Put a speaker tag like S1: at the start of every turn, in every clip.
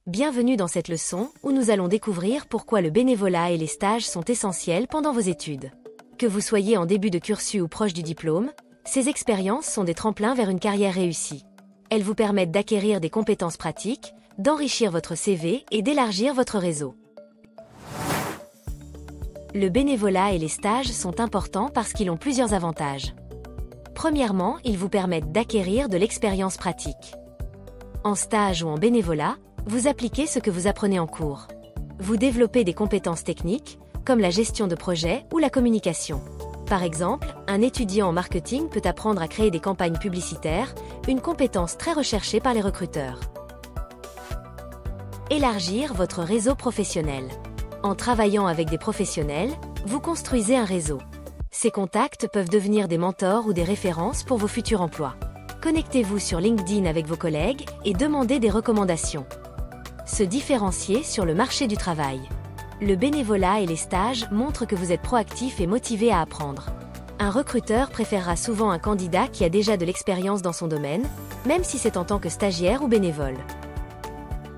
S1: Bienvenue dans cette leçon où nous allons découvrir pourquoi le bénévolat et les stages sont essentiels pendant vos études. Que vous soyez en début de cursus ou proche du diplôme, ces expériences sont des tremplins vers une carrière réussie. Elles vous permettent d'acquérir des compétences pratiques, d'enrichir votre CV et d'élargir votre réseau. Le bénévolat et les stages sont importants parce qu'ils ont plusieurs avantages. Premièrement, ils vous permettent d'acquérir de l'expérience pratique. En stage ou en bénévolat, vous appliquez ce que vous apprenez en cours. Vous développez des compétences techniques, comme la gestion de projet ou la communication. Par exemple, un étudiant en marketing peut apprendre à créer des campagnes publicitaires, une compétence très recherchée par les recruteurs. Élargir votre réseau professionnel. En travaillant avec des professionnels, vous construisez un réseau. Ces contacts peuvent devenir des mentors ou des références pour vos futurs emplois. Connectez-vous sur LinkedIn avec vos collègues et demandez des recommandations. Se différencier sur le marché du travail. Le bénévolat et les stages montrent que vous êtes proactif et motivé à apprendre. Un recruteur préférera souvent un candidat qui a déjà de l'expérience dans son domaine, même si c'est en tant que stagiaire ou bénévole.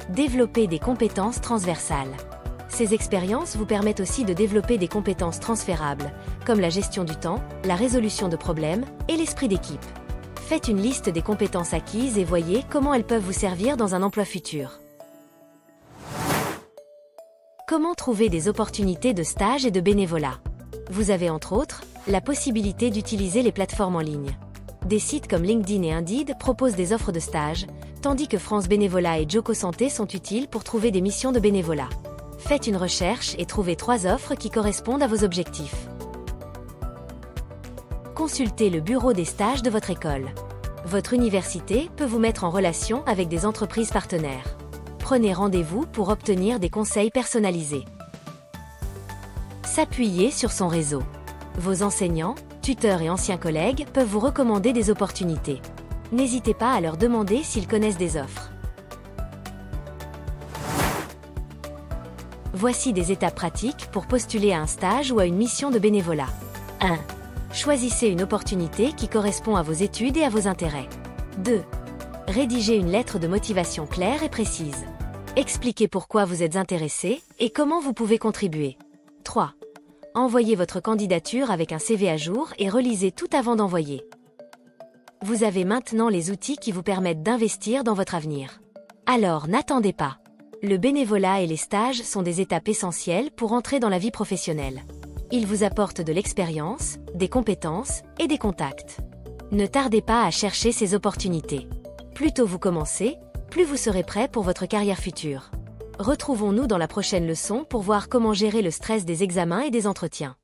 S1: Développer des compétences transversales. Ces expériences vous permettent aussi de développer des compétences transférables, comme la gestion du temps, la résolution de problèmes et l'esprit d'équipe. Faites une liste des compétences acquises et voyez comment elles peuvent vous servir dans un emploi futur. Comment trouver des opportunités de stage et de bénévolat? Vous avez entre autres, la possibilité d'utiliser les plateformes en ligne. Des sites comme LinkedIn et Indeed proposent des offres de stage, tandis que France Bénévolat et Joko Santé sont utiles pour trouver des missions de bénévolat. Faites une recherche et trouvez 3 offres qui correspondent à vos objectifs. Consultez le bureau des stages de votre école. Votre université peut vous mettre en relation avec des entreprises partenaires. Prenez rendez-vous pour obtenir des conseils personnalisés. S'appuyer sur son réseau. Vos enseignants, tuteurs et anciens collègues peuvent vous recommander des opportunités. N'hésitez pas à leur demander s'ils connaissent des offres. Voici des étapes pratiques pour postuler à un stage ou à une mission de bénévolat. 1. Choisissez une opportunité qui correspond à vos études et à vos intérêts. 2. Rédigez une lettre de motivation claire et précise. Expliquez pourquoi vous êtes intéressé et comment vous pouvez contribuer. 3. Envoyez votre candidature avec un CV à jour et relisez tout avant d'envoyer. Vous avez maintenant les outils qui vous permettent d'investir dans votre avenir. Alors n'attendez pas. Le bénévolat et les stages sont des étapes essentielles pour entrer dans la vie professionnelle. Ils vous apportent de l'expérience, des compétences et des contacts. Ne tardez pas à chercher ces opportunités. Plus tôt vous commencez, plus vous serez prêt pour votre carrière future. Retrouvons-nous dans la prochaine leçon pour voir comment gérer le stress des examens et des entretiens.